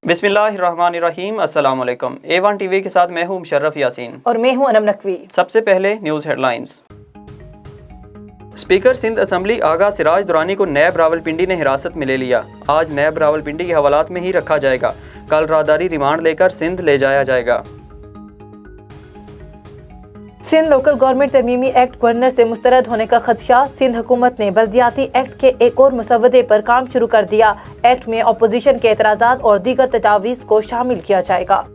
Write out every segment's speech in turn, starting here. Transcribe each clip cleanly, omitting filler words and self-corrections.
बिस्मिल्लाहिर्रहमानिर्रहीम। अस्सलाम वालेकुम। A1 टीवी के साथ मैं हूं मुशर्रफ यासीन और मैं हूं अनम नकवी। सबसे पहले news headlines. Speaker Sindh assembly Agha Siraj Durrani को नैब रावलपिंडी ने हिरासत में ले लिया। आज नैब रावलपिंडी के हवालात में ही रखा जाएगा। कल राहदारी रिमांड लेकर सिंध ले जाया जाएगा। सिंध लोकल गवर्नमेंट तरमीमी एक्ट गवर्नर से मुस्तरद होने का खदशा। सिंध हुकूमत ने बल्दियाती एक्ट के एक और मसवदे पर काम शुरू कर दिया। एक्ट में अपोजिशन के एतराज़ात और दीगर तजावीज़ को शामिल किया जाएगा।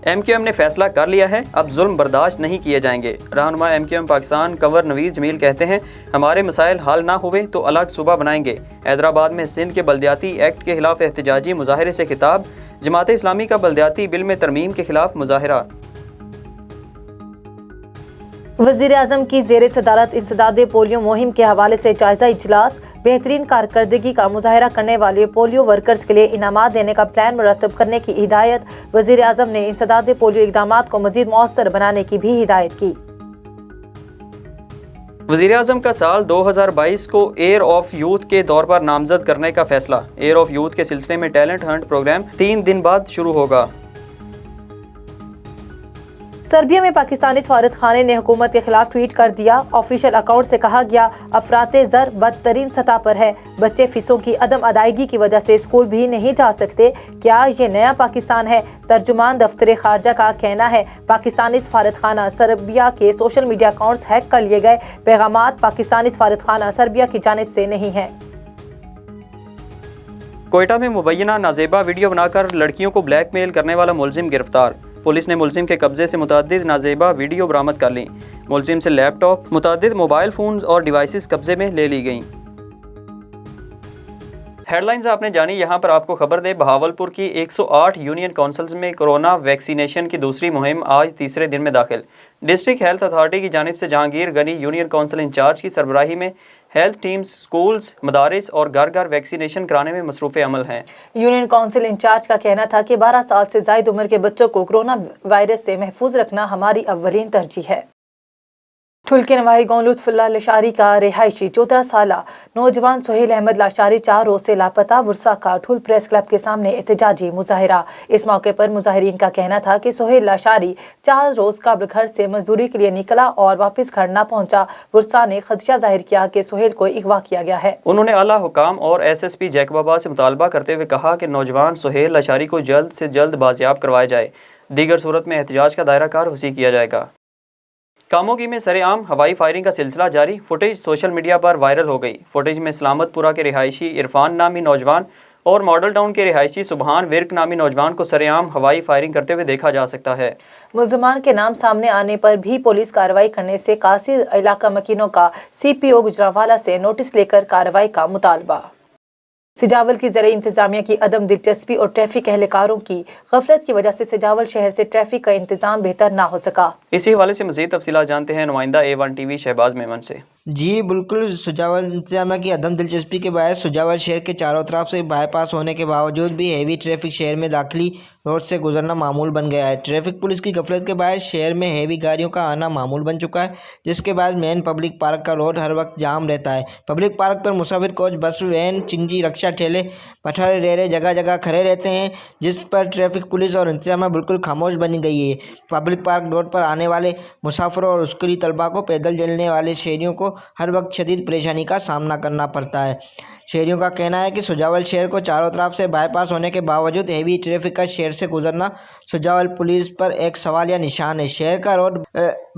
MQM ने फैसला कर लिया है, अब जुल्म बर्दाश्त नहीं किए जाएंगे। रहनुमा MQM पाकिस्तान कंवर नवीद जमील कहते हैं, हमारे मसाइल हल ना हुए तो अलग सूबा बनाएंगे। हैदराबाद में सिंध के बल्दियाती एक्ट के खिलाफ एहतजाजी मुजाहरे से खिताब। जमात इस्लामी का बल्दियाती बिल में तरमीम के खिलाफ मुजाहरा। वज़ीर आज़म की ज़ेर सदारत इंसदादे पोलियो मुहिम के हवाले से जायजा इजलास। बेहतरीन कारकर्दगी का मुजाहरा करने वाले पोलियो वर्कर्स के लिए इनामात देने का प्लान मुरतब करने की हिदायत। वज़ीर आज़म ने इंसदादे पोलियो इक़दामात को मज़ीद मौसर बनाने की भी हिदायत की। वज़ीर आज़म का साल 2022 को एयर ऑफ यूथ के दौर पर नामजद करने का फैसला। एयर ऑफ यूथ के सिलसिले में टैलेंट हंट प्रोग्राम 3 दिन बाद शुरू होगा। सर्बिया में पाकिस्तानी सफारतखाने ने हुकूमत के खिलाफ ट्वीट कर दिया। ऑफिशियल अकाउंट से कहा गया, अफराते ज़र बदतरीन सतह पर है। बच्चे फीसों की अदम अदायगी की वजह से स्कूल भी नहीं जा सकते। क्या ये नया पाकिस्तान है? तर्जुमान दफ्तर खारजा का कहना है, पाकिस्तानी सफारतखाना सर्बिया के सोशल मीडिया अकाउंट्स हैक कर लिए गए। पैगामात पाकिस्तानी सफारतखाना सर्बिया की जानिब से नहीं है। कोयटा में मुबैना नाजेबा वीडियो बनाकर लड़कियों को ब्लैकमेल करने वाला मुलजिम गिरफ्तार। पुलिस ने मुलजिम के कब्जे से मुतअद्दिद नाजेबा वीडियो बरामद कर ली। मुलजिम से लैपटॉप, मुतअद्दिद मोबाइल फ़ोन्स और डिवाइसेस कब्जे में ले ली गईं। हेडलाइंस आपने जानी। यहाँ पर आपको खबर दे, बहावलपुर की 108 यूनियन काउंसिल्स में कोरोना वैक्सीनेशन की दूसरी मुहिम आज तीसरे दिन में दाखिल। डिस्ट्रिक्ट हेल्थ अथॉरिटी की जानिब से Jahangir Ghani union council incharge की सरबराही में हेल्थ टीम्स स्कूल्स, मदारिस और घर घर वैक्सीनेशन कराने में मसरूफ़ अमल हैं। यूनियन काउंसिल इंचार्ज का कहना था कि 12 साल से ज़ायद उम्र के बच्चों को कोरोना वायरस से महफूज रखना हमारी अव्वलीन तरजीह है। ठुलके नवाही गांव लुत्फुल्लाह लाशारी का रिहायशी 14 साला नौजवान सोहेल अहमद लाशारी 4 रोज से लापता। बुरसा का ठुल प्रेस क्लब के सामने एहतजाजी मुजाहिरा। इस मौके पर मुजाहिरीन का कहना था कि सोहेल लाशारी 4 रोज कबल घर से मजदूरी के लिए निकला और वापस घर न पहुंचा। बुरसा ने खदशा जाहिर किया कि सोहेल को अगवा किया गया है। उन्होंने आला हुकाम और SSP जैकबाबा से मुतालबा करते हुए कहा कि नौजवान सोहेल लाशारी को जल्द से जल्द बाजियाब करवाया जाए। दीगर सूरत में एहतजाज का दायरा कार वसी किया जाएगा। कामोगी में सरेआम हवाई फायरिंग का सिलसिला जारी। फुटेज सोशल मीडिया पर वायरल हो गई। फुटेज में सलामतपुरा के रिहायशी इरफान नामी नौजवान और मॉडल टाउन के रिहायशी सुबहान विर्क नामी नौजवान को सरेआम हवाई फायरिंग करते हुए देखा जा सकता है। मुल्ज़िमान के नाम सामने आने पर भी पुलिस कार्रवाई करने से कासिर इलाका मकीनों का CPO गुजरांवाला से नोटिस लेकर कार्रवाई का मुतालबा। सिजावल की ज़रिए इंतजामिया की अदम दिलचस्पी और ट्रैफिक एहलकारों की गफलत की वजह से सिजावल शहर से ट्रैफिक का इंतजाम बेहतर ना हो सका। इसी हवाले से मज़ीद तफसीलात जानते हैं नुमाइंदा A1 TV शहबाज मेमन से। जी बिल्कुल, सुजावल इंतजामिया की अदम दिलचस्पी के बायस सुजावल शहर के चारों तरफ से बाईपास होने के बावजूद भी हैवी ट्रैफिक शहर में दाखिली रोड से गुजरना मामूल बन गया है। ट्रैफिक पुलिस की गफलत के बायस शहर में हैवी गाड़ियों का आना मामूल बन चुका है, जिसके बाद मेन पब्लिक पार्क का रोड हर वक्त जाम रहता है। पब्लिक पार्क पर मुसाफिर कोच, बस, वैन, चिंजी, रक्षा, ठेले, पठारे, रेरे जगह जगह खड़े रहते हैं, जिस पर ट्रैफिक पुलिस और इंतजामिया बिल्कुल खामोश बनी गई है। पब्लिक पार्क रोड पर आने वाले मुसाफिरों और स्कूली तलबा को, पैदल चलने वाले शहरियों को हर वक्त शदीद परेशानी का सामना करना पड़ता है। शहरियों का कहना है कि सुजावल शहर को चारों तरफ से बाईपास होने के बावजूद हेवी ट्रैफिक का शहर से गुजरना सुजावल पुलिस पर एक सवाल या निशान है। शहर का रोड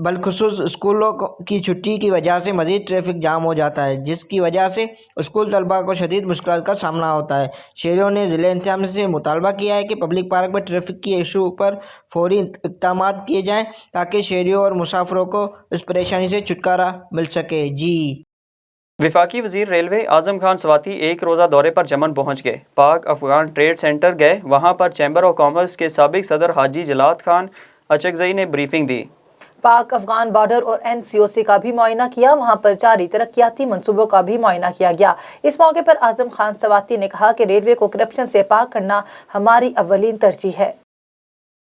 बलखुसूस स्कूलों की छुट्टी की वजह से मज़ीद ट्रैफिक जाम हो जाता है, जिसकी वजह से स्कूल तलबा को शदीद मुश्किल का सामना होता है। शहरियों ने ज़िले इंतजामिया से मुतालबा किया है कि पब्लिक पार्क पर ट्रैफिक की इशू पर फौरी इक़दाम किए जाएँ ताकि शहरियों और मुसाफिरों को इस परेशानी से छुटकारा मिल सके। जी। वफाकी वज़ीर रेलवे आज़म खान स्वाति एक रोज़ा दौरे पर यमन पहुँच गए। पाक अफगान ट्रेड सेंटर गए। वहाँ पर चैम्बर ऑफ कॉमर्स के साबिक सदर हाजी जलाद खान अचकज़ई ने ब्रीफिंग दी। पाक अफगान बॉर्डर और NCOC का भी मुआयना किया। वहाँ पर जारी तरक्याती मंसूबों का भी मुआयना किया गया। इस मौके पर आज़म खान स्वाति ने कहा कि रेलवे को करप्शन से पाक करना हमारी अव्वलीन तरजीह है।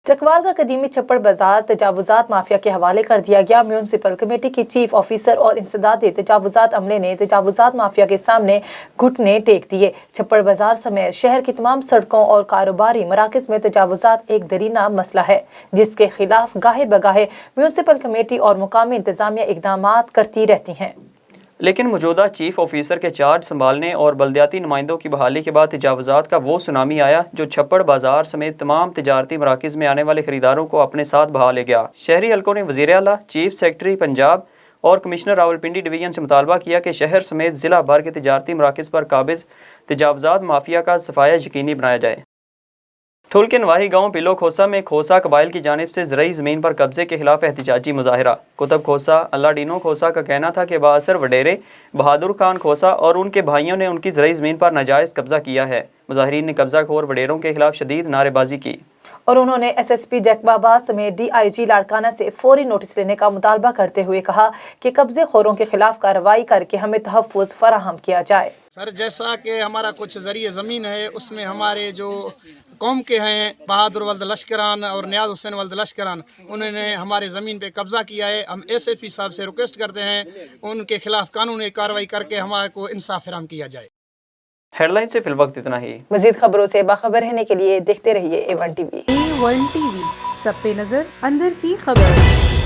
चकवाल का कदीमी छप्पड़ बाजार तजावुजात माफिया के हवाले कर दिया गया। म्यूनसिपल कमेटी की चीफ ऑफिसर और इंसदादी तजावुजात अमले ने तजावुजात माफिया के सामने घुटने टेक दिए। छप्पड़ बाजार समेत शहर की तमाम सड़कों और कारोबारी मराकज में तजावुजात एक दरीना मसला है, जिसके खिलाफ गाहे बगाहे म्यूनसिपल कमेटी और मुकामी इंतजामिया इकदामात करती रहती हैं। लेकिन मौजूदा चीफ ऑफिसर के चार्ज संभालने और बल्दियाती नुमाइंदों की बहाली के बाद तजावुजात का वो सुनामी आया जो छप्पड़ बाजार समेत तमाम तजारती मराकज़ में आने वाले खरीदारों को अपने साथ बहा ले गया। शहरी हलकों ने वज़ीर आला, चीफ सेक्रेटरी पंजाब और कमिश्नर रावलपिंडी डिवीज़न से मुतालबा किया कि शहर समेत ज़िला भर के तजारती मराकज़ पर काबिज़ तजावुजात माफिया का सफाया यकीनी बनाया जाए। ठुल के नवाही गांव पिलो खोसा में खोसा कबाइल की जानिब से ज़रई ज़मीन पर कब्जे के खिलाफ एहतिजाजी मुजाहिरा। कुतुब खोसा अल्लाडीनो खोसा का कहना था कि बाअसर वडेरे बहादुर खान खोसा और उनके भाइयों ने उनकी ज़रई ज़मीन पर नाजायज़ कब्जा किया है। मुजाहिरीन ने कब्जा खोर वडेरों के खिलाफ शदीद नारेबाजी की और उन्होंने एसएसपी जैकबाबा समेत डीआईजी लाड़काना से फौरी नोटिस लेने का मुतालबा करते हुए कहा कि कब्जे खोरों के खिलाफ कार्रवाई करके हमें तहफ़्फ़ुज़ फराहम किया जाए। सर, जैसा कि हमारा कुछ ज़रिए ज़मीन है उसमें हमारे जो कौम के हैं बहादुर वल्द लश्करान और नियाज़ हुसैन वल्द लश्करान, उन्होंने हमारे ज़मीन पे कब्ज़ा किया है। हम एसएसपी साहब से रिक्वेस्ट करते हैं उनके खिलाफ कानूनी कार्रवाई करके हमारे को इंसाफ फराहम किया जाए। हेडलाइन से फिल वक्त इतना ही। मज़ीद खबरों से बाखबर रहने के लिए देखते रहिए A1 TV। A1 TV, सब पे नजर, अंदर की खबर।